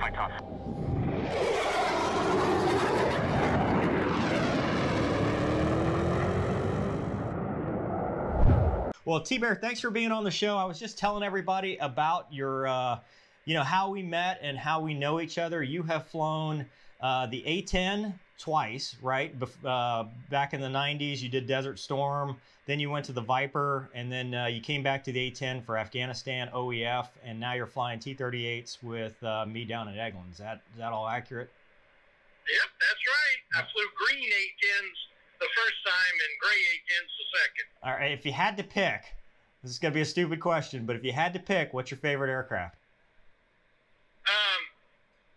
Verify tough. Well, T-Bear, thanks for being on the show. I was just telling everybody about your, how we met and how we know each other. You have flown the A-10 twice, right? Back in the 90s, you did Desert Storm. Then you went to the Viper, and then you came back to the A-10 for Afghanistan, OEF, and now you're flying T-38s with me down at Eglin. Is that all accurate? Yep, that's right. I flew green A-10s the first time and gray A-10s the second. All right, if you had to pick, this is going to be a stupid question, but if you had to pick, what's your favorite aircraft?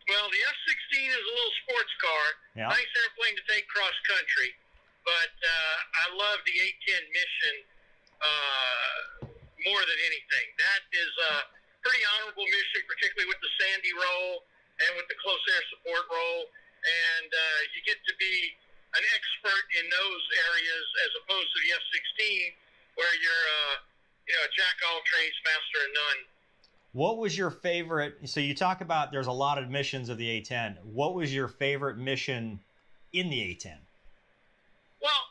Well, the F-16 is a little sports car. Yeah. Nice airplane to take cross country. But I love the A-10 mission more than anything. That is a pretty honorable mission, particularly with the Sandy role and with the close air support role. And you get to be an expert in those areas as opposed to the F-16, where you're a jack of all trades, master of none. What was your favorite? So you talk about there's a lot of missions of the A-10. What was your favorite mission in the A-10? Well,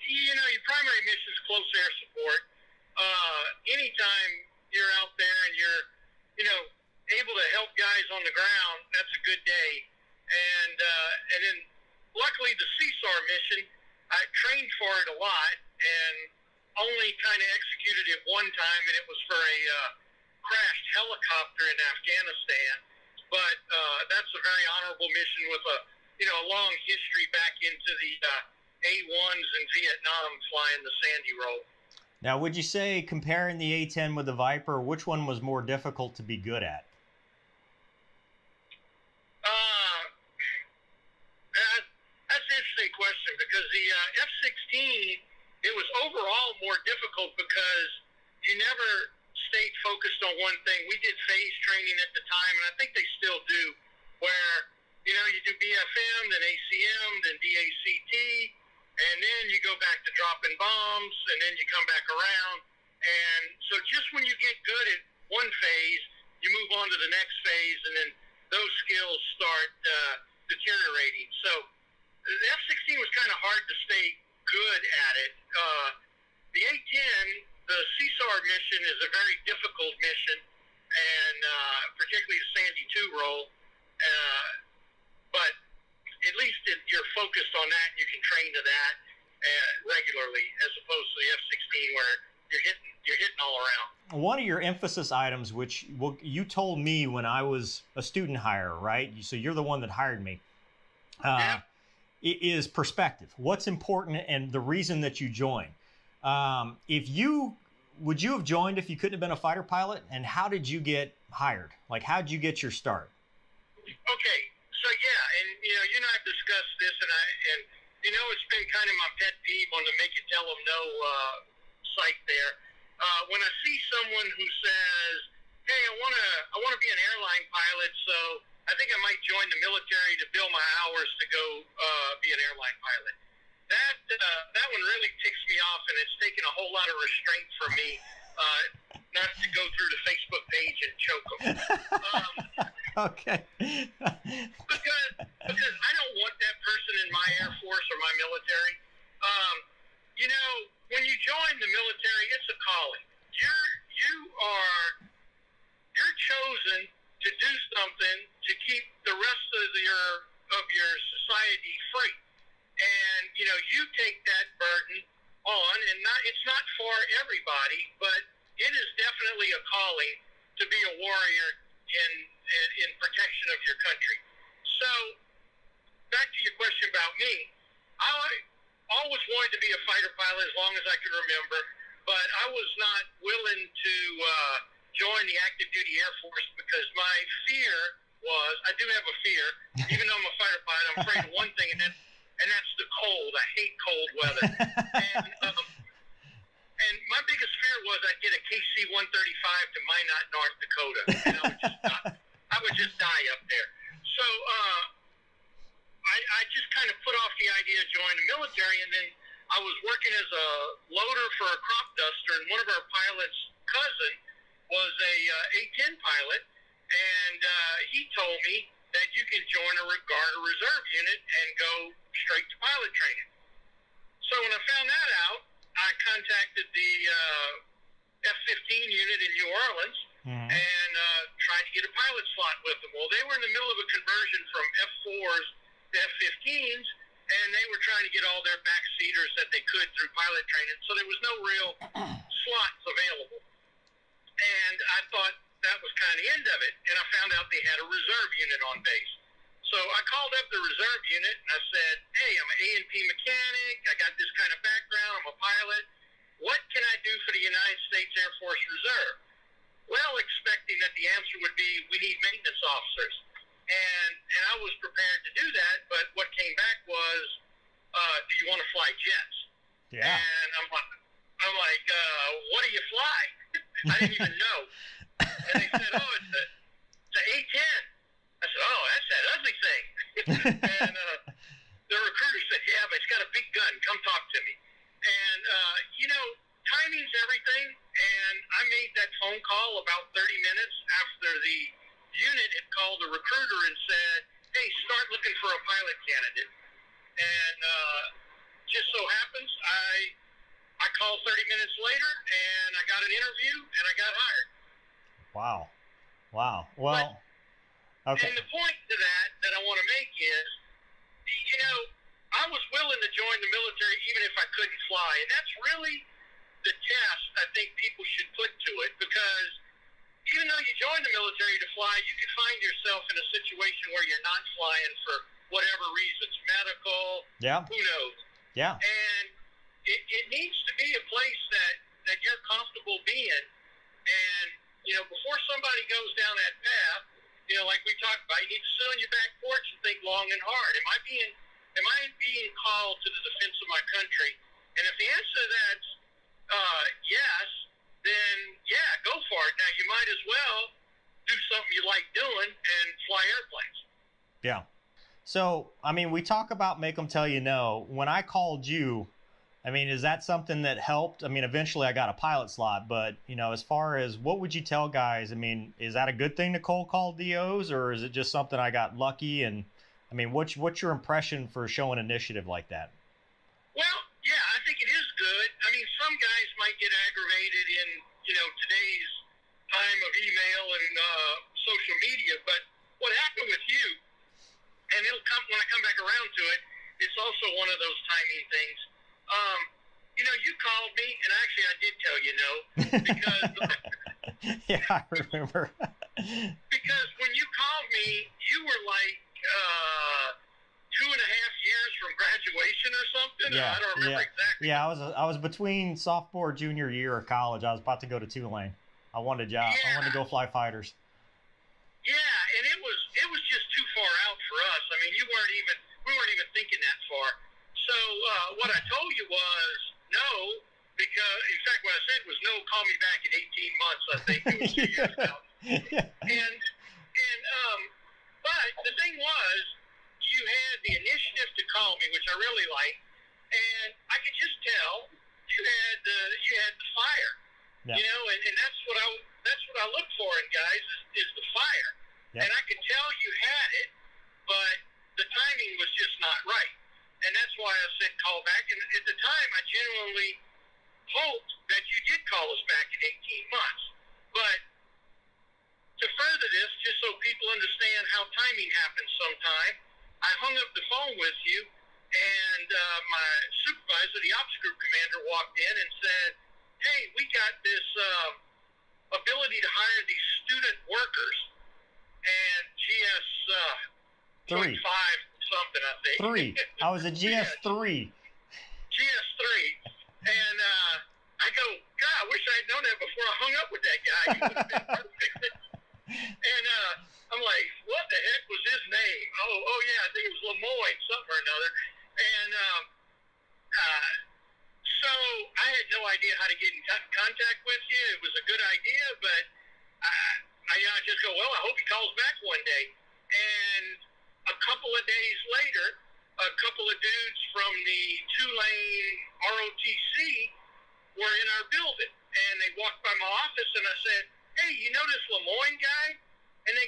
your primary mission is close air support. Anytime you're out there and you're, able to help guys on the ground, that's a good day. And then luckily the CSAR mission, I trained for it a lot and only kind of executed it one time, and it was for a crashed helicopter in Afghanistan. But that's a very honorable mission with a long history back into the A-1s in Vietnam flying the Sandy role. Now, would you say, comparing the A-10 with the Viper, which one was more difficult to be good at? That's an interesting question, because the F-16, it was overall more difficult because you never stayed focused on one thing. We did phase training at the time, and I think they still do, where, you do BFM, then ACM, then DACT, and then you go back to dropping bombs, and then you come back around. And so just when you get good at one phase, you move on to the next phase, and then those skills start deteriorating. So the F-16 was kind of hard to stay good at it. The A-10, the CSAR mission, is a very difficult mission, and particularly the Sandy 2 role. But at least you're focused on that, and you can train to that regularly, as opposed to the F-16 where you're hitting all around. One of your emphasis items, which you told me when I was a student hire, right? So you're the one that hired me. Yeah. Is perspective. What's important and the reason that you joined. Would you have joined if you couldn't have been a fighter pilot? And how did you get hired? Like, how did you get your start? Okay, so yeah, and you and I have discussed this, and it's been kind of my pet peeve on the make it tell them no site there. When I see someone who says, "Hey, I want to be an airline pilot, so I think I might join the military to bill my hours to go be an airline pilot." That one really ticks me off, and it's taken a whole lot of restraint from me not to go through the Facebook page and choke them. Okay. because I don't want that person in my Air Force or my military. When you join the military, it's a calling. You're chosen to do something to keep the rest of your society free. And, you take that burden on, and it's not for everybody, but it is definitely a calling to be a warrior in protection of your country. So, back to your question about me, I always wanted to be a fighter pilot as long as I could remember, but I was not willing to join the active duty Air Force because my fear was, I do have a fear, even though I'm a fighter pilot, I'm afraid of one thing, and that's the cold. I hate cold weather. And my biggest fear was I'd get a KC-135 to Minot, North Dakota, and I would just die up there. So I just kind of put off the idea of joining the military, and then I was working as a loader for a crop duster, and one of our pilot's cousin was a A-10 pilot, and he told me that you can join a Garda Reserve unit and go straight to pilot training. So when I found that out, I contacted the F-15 unit in New Orleans and tried to get a pilot slot with them. Well, they were in the middle of a conversion from F-4s to F-15s, and they were trying to get all their backseaters that they could through pilot training, so there was no real slots available. And I thought that was kind of the end of it, and I found out they had a reserve unit on base. So I called up the reserve unit, and I said, hey, I'm an A&P mechanic, I got this kind of background, I'm a pilot. What can I do for the United States Air Force Reserve? Well, expecting that the answer would be, we need maintenance officers. And I was prepared to do that, but what came back was, do you want to fly jets? Yeah. And I'm like, what do you fly? I didn't even know. And they said, oh, it's an A-10. I said, oh, that's that ugly thing. And the recruiter said, yeah, but it's got a big gun. Come talk to me. And, timing's everything. And I made that phone call about 30 minutes after the unit had called the recruiter and said, hey, start looking for a pilot candidate. And just so happens, I called 30 minutes later, and I got an interview, and I got hired. Wow. Well, okay. And the point to that I want to make is, I was willing to join the military even if I couldn't fly. And that's really the test I think people should put to it, because even though you join the military to fly, you can find yourself in a situation where you're not flying for whatever reasons, medical, who knows. Yeah. And it needs to be a place that you're comfortable being. And, before somebody goes down that path, like we talked about, you need to sit on your back porch and think long and hard. Am I being called to the defense of my country? And if the answer to that's yes, then yeah, go for it. Now you might as well do something you like doing and fly airplanes. Yeah. So, we talk about make them tell you no. When I called you, is that something that helped? Eventually I got a pilot slot, but, as far as what would you tell guys? Is that a good thing to cold call DOs, or is it just something I got lucky? And, what's your impression for showing initiative like that? Well, yeah, I think it is good. Some guys might get aggravated in, today's time of email and social media, but what happened with you, and it'll come when I come back around to it, it's also one of those timing things. You called me, and actually I did tell you no, because yeah, I remember. Because when you called me, you were like 2.5 years from graduation or something. Yeah, I don't remember exactly. Yeah, I was between sophomore junior year of college. I was about to go to Tulane. I wanted a job. Yeah. I wanted to go fly fighters. Yeah, and it was just too far out for us. We weren't even thinking that far. So what I told you was no, because in fact what I said was no. Call me back in 18 months. I think it was 2 years ago. And but the thing was, you had the initiative to call me, which I really liked, and I could just tell you had the fire. Yeah. And that's what I look for in guys is the fire. Yeah. And I could tell you had it, but the timing was just not right. And that's why I said call back. And at the time, I genuinely hoped that you did call us back in 18 months. But to further this, just so people understand how timing happens sometime, I hung up the phone with you, and my supervisor, the ops group commander, walked in and said, hey, we got this ability to hire these student workers, and GS 3. 5 something, I think. 3. I was a GS 3. GS 3. And I go, God, I wish I'd known that before I hung up with that guy. He would have been perfect. And I'm like, what the heck was his name? Oh yeah, I think it was Lemoyne, something or another. And so I had no idea how to get in contact with you. It was a good idea, but I just go, well, I hope he calls back one day. And a couple of days later, a couple of dudes from the Tulane ROTC were in our building, and they walked by my office, and I said, hey, you know this Lemoyne guy? And they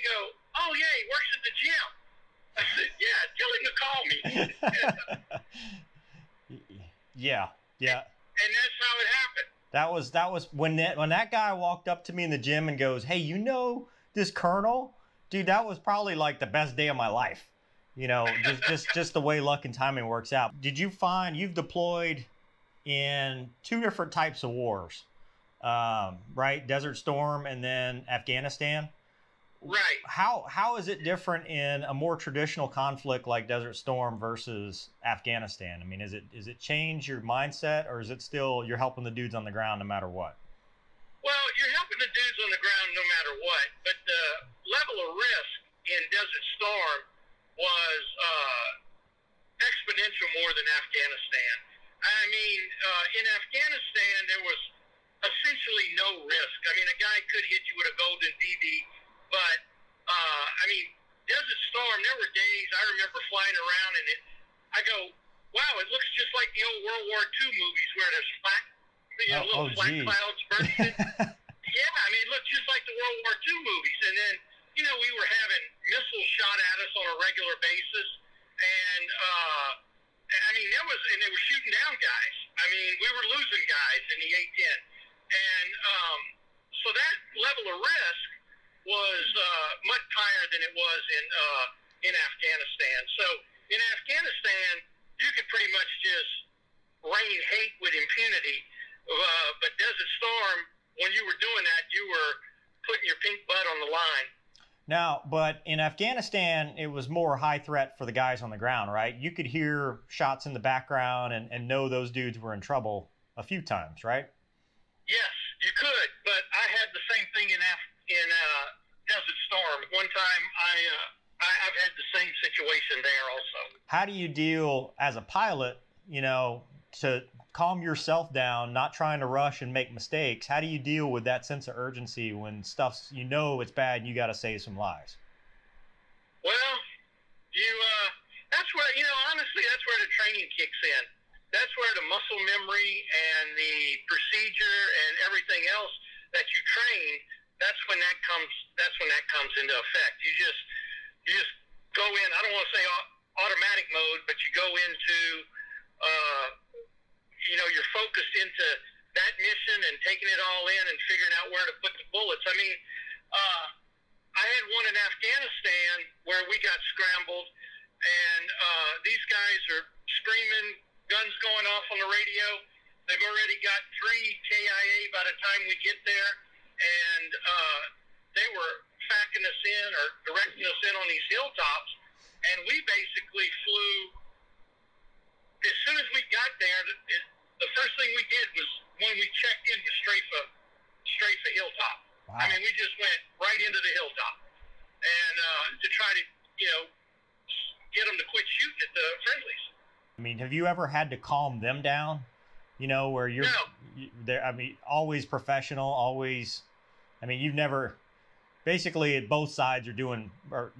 Yeah, yeah. And that's how it happened. That was when that guy walked up to me in the gym and goes, "Hey, you know this Colonel, dude? That was probably like the best day of my life." You know, just the way luck and timing works out. Did you find you've deployed in two different types of wars, right? Desert Storm and then Afghanistan. Right. How is it different in a more traditional conflict like Desert Storm versus Afghanistan? I mean, is it change your mindset, or is it still you're helping the dudes on the ground no matter what? Well, you're helping the dudes on the ground no matter what, but the level of risk in Desert Storm was exponential more than Afghanistan. I mean, in Afghanistan, there was essentially no risk. I mean, a guy could hit you with a golden BB, but, I mean, Desert Storm, there were days I remember flying around and I go, wow, it looks just like the old World War II movies where there's flat, little flat clouds bursting. Yeah, I mean, it looked just like the World War II movies. And then, we were having missiles shot at us on a regular basis. And, I mean, they were shooting down guys. I mean, we were losing guys in the A-10. And so that level of risk was much higher than it was in Afghanistan. So in Afghanistan, you could pretty much just rain hate with impunity. But Desert Storm, when you were doing that, you were putting your pink butt on the line. Now, but in Afghanistan, it was more high threat for the guys on the ground, right? You could hear shots in the background and know those dudes were in trouble a few times, right? Yes, you could, but I had the same thing in Desert Storm. One time, I've had the same situation there also. How do you deal as a pilot, to calm yourself down, not trying to rush and make mistakes? How do you deal with that sense of urgency when stuff's, it's bad and you got to save some lives? Well, that's where, honestly, that's where the training kicks in. That's where the muscle memory and the procedure and everything else that you train, that's when that comes into effect. You just go in, I don't want to say automatic mode, but you go into, you're focused into that mission and taking it all in and figuring out where to put the bullets. I mean, I had one in Afghanistan where we got scrambled, and these guys are screaming, guns going off on the radio. They've already got 3 KIA by the time we get there, and they were facking us in or directing us in on these hilltops, and we basically flew. As soon as we got there, the first thing we did was when we checked in with Strafe Hilltop. Wow. I mean, we just went right into the hilltop, and to try to get them to quit shooting at the friendlies. I mean, have you ever had to calm them down? Where you're there. I mean, always professional, always. I mean, you've never. Basically, both sides are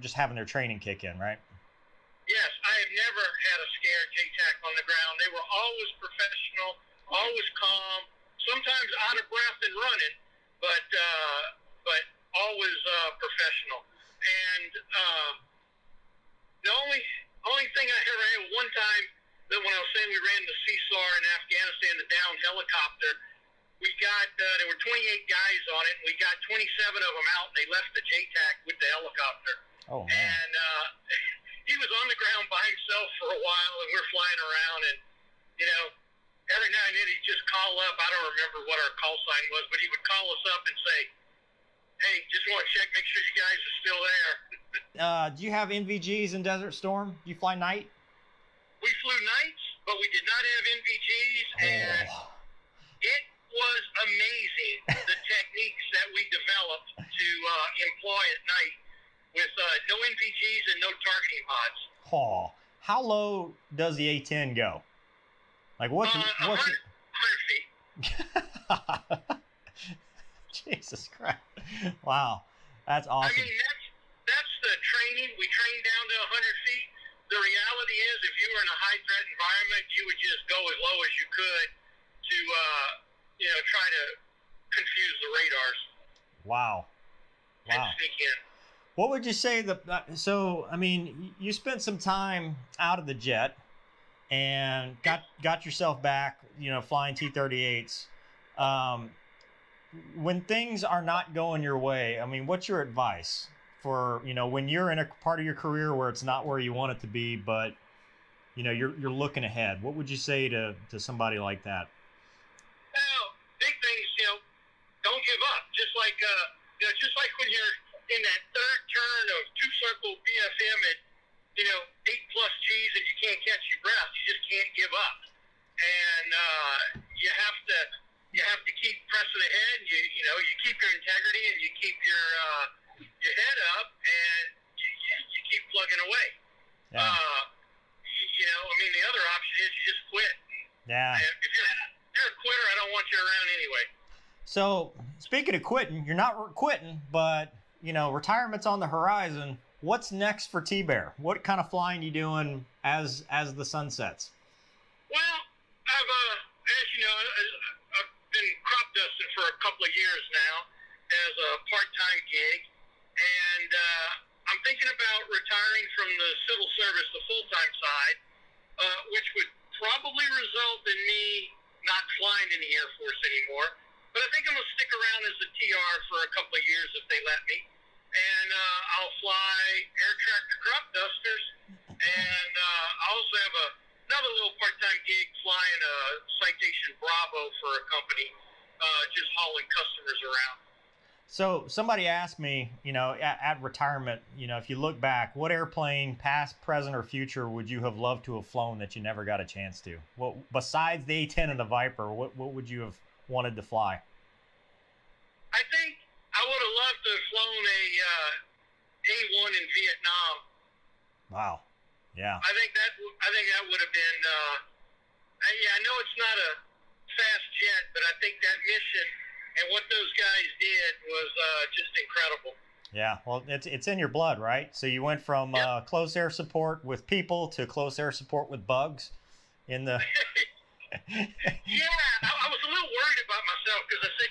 just having their training kick in, right? Yes, I have never had a scared JTAC on the ground. They were always professional, always calm, sometimes out of breath and running, but always professional. And the only thing I ever had one time, that when I was saying we ran the CSAR in Afghanistan, the downed helicopter, we got there were 28 guys on it, and we got 27 of them out, and they left the JTAC with the helicopter. Oh, man. And he was on the ground by himself for a while, and we're flying around, and every now and then he'd just call up. I don't remember what our call sign was, but he would call us up and say, "Hey, just want to check, make sure you guys are still there." Do you have NVGs in Desert Storm? Do you fly night? We flew nights, but we did not have NVGs, and it was amazing the techniques that we developed to employ at night with no NVGs and no targeting pods. Oh, how low does the A-10 go? Like what's 100 feet. Jesus Christ! Wow, that's awesome. I mean, that's the training. We train down to 100 feet. The reality is, if you were in a high-threat environment, you would just go as low as you could to, try to confuse the radars. Wow. And sneak in. What would you say so I mean, you spent some time out of the jet and got yourself back, flying T-38s. When things are not going your way, I mean, what's your advice for, when you're in a part of your career where it's not where you want it to be, but you're looking ahead? What would you say to somebody like that? Well, big things, don't give up. Just like when you're in that third turn of two-circle BFM at 8+ Gs and you can't catch your breath, you just can't give up. And you have to keep pressing ahead. You keep your integrity and you keep your head up and you keep plugging away. Yeah. I mean, the other option is you just quit. Yeah. If you're a quitter, I don't want you around anyway. So, speaking of quitting, you're not quitting, but, retirement's on the horizon. What's next for T-Bear? What kind of flying you doing as the sun sets? Well, as you know, I've been crop dusting for a couple of years now as a part-time gig, and I'm thinking about retiring from the civil service, the full-time side, which would probably result in me not flying in the Air Force anymore. But I think I'm going to stick around as a TR for a couple of years if they let me. And I'll fly air tractor crop dusters. And I also have another little part-time gig flying a Citation Bravo for a company, just hauling customers around. So somebody asked me, at retirement, if you look back, what airplane, past, present, or future, would you have loved to have flown that you never got a chance to? Well, besides the A-10 and the Viper, what would you have wanted to fly? I think I would have loved to have flown a A-1 in Vietnam. Wow. Yeah. I think that would have been. I know it's not a fast jet, but I think that mission and what those guys did was just incredible. Yeah, well, it's in your blood, right? So you went from close air support with people to close air support with bugs in the... Yeah, I was a little worried about myself because I said,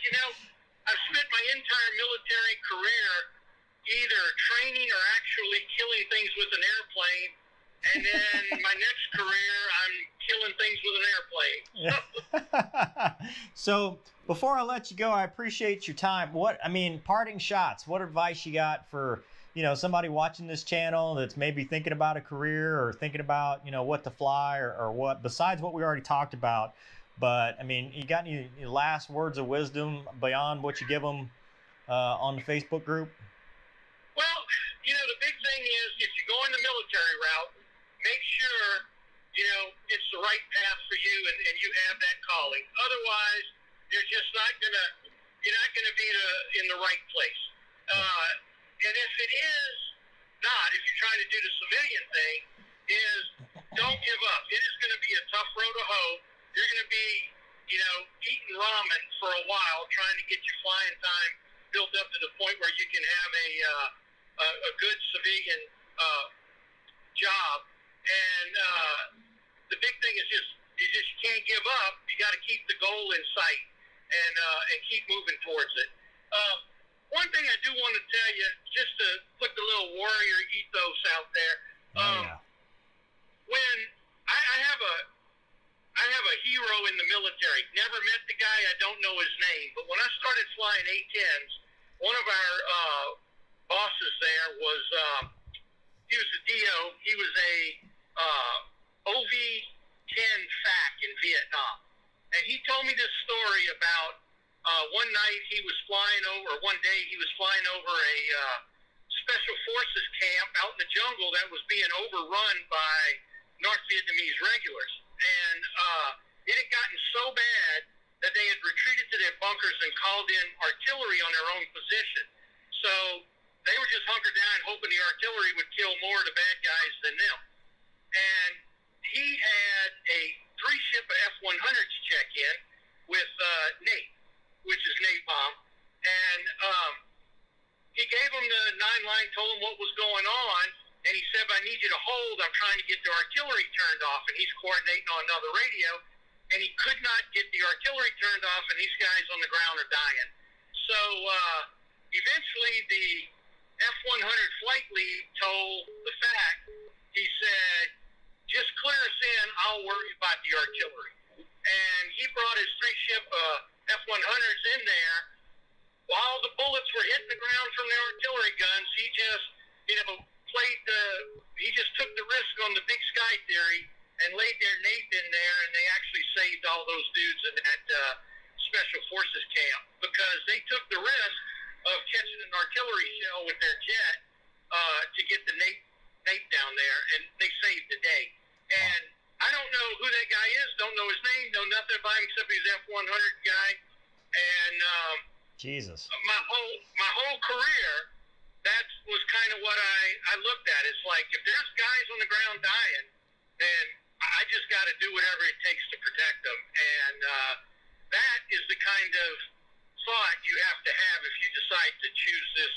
I've spent my entire military career either training or actually killing things with an airplane, and then my next career, I'm killing things with an airplane. So before I let you go, I appreciate your time. Parting shots, what advice you got for, somebody watching this channel that's maybe thinking about a career or thinking about, what to fly or what, besides what we already talked about. But, you got any last words of wisdom beyond what you give them on the Facebook group? Well, the big thing is if you go in the military route, make sure, it's the right path for you and you have that calling. Otherwise, you're not gonna be in the right place. And if it is not, if you're trying to do the civilian thing, is don't give up. It is going to be a tough road to hoe. You're going to be, eating ramen for a while, trying to get your flying time built up to the point where you can have a good civilian job. And the big thing is you just can't give up. You got to keep the goal in sight and keep moving towards it. One thing I do want to tell you, just to put the little warrior ethos out there, when I have a hero in the military. Never met the guy. I don't know his name. But when I started flying A-10s, one of our bosses there was he was a DO. He was a OV-10 FAC in Vietnam, and he told me this story about one night he was flying over, or one day he was flying over a special forces camp out in the jungle that was being overrun by North Vietnamese regulars. And it had gotten so bad that they had retreated to their bunkers and called in artillery on their own position. So they were just hunkered down hoping the artillery would kill more of the bad guys than them. And he had a 3-ship of F-100s check in with Nate, which is napalm. And he gave him the 9-line, told him what was going on. And he said, I need you to hold. I'm trying to get the artillery turned off. And he's coordinating on another radio. And he could not get the artillery turned off, and these guys on the ground are dying. So eventually the F-100 politely told the fact, he said, just clear us in, I'll worry about the artillery. And he brought his 3-ship F-100s in there. While the bullets were hitting the ground from the artillery guns, he just, he just took the risk on the Big Sky Theory and laid their nape in there, and they actually saved all those dudes in that Special Forces camp because they took the risk of catching an artillery shell with their jet to get the nape down there, and they saved the day. And I don't know who that guy is, don't know his name, know nothing about him except he's F-100 guy. And Jesus, my whole career, that was kind of what I looked at. It's like, if there's guys on the ground dying, then I just got to do whatever it takes to protect them. And that is the kind of thought you have to have if you decide to choose this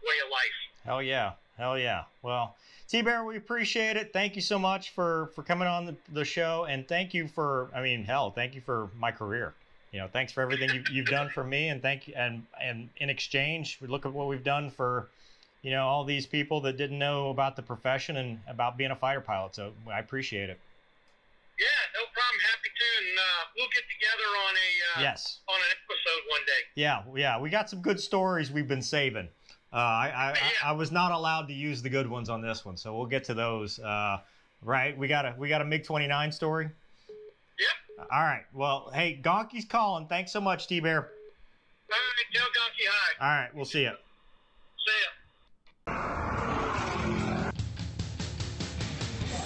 way of life. Hell yeah, hell yeah. Well, T-Bear, we appreciate it. Thank you so much for coming on the show, and thank you for, thank you for my career. Thanks for everything you've done for me, and thank you. And in exchange, we look at what we've done for, all these people that didn't know about the profession and about being a fighter pilot. So I appreciate it. Yeah, no problem. Happy to, and we'll get together on on an episode one day. Yeah. We got some good stories we've been saving. I was not allowed to use the good ones on this one, so we'll get to those. Right? We got a MiG-29 story. Yep. All right. Well, hey, Gonky's calling. Thanks so much, T-Bear. All right, tell Gonky hi. All right, we'll see ya. See ya.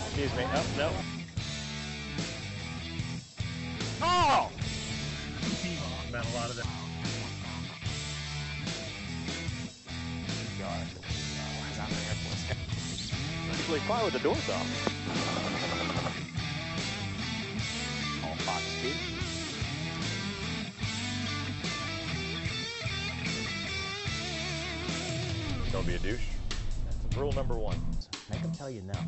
Excuse me. Oh, no. Oh! Meant a lot of that. Gosh, why is that an Air Force guy? Usually fly with the doors off. All Fox speed. Don't be a douche. That's rule number 1. Make them tell you no.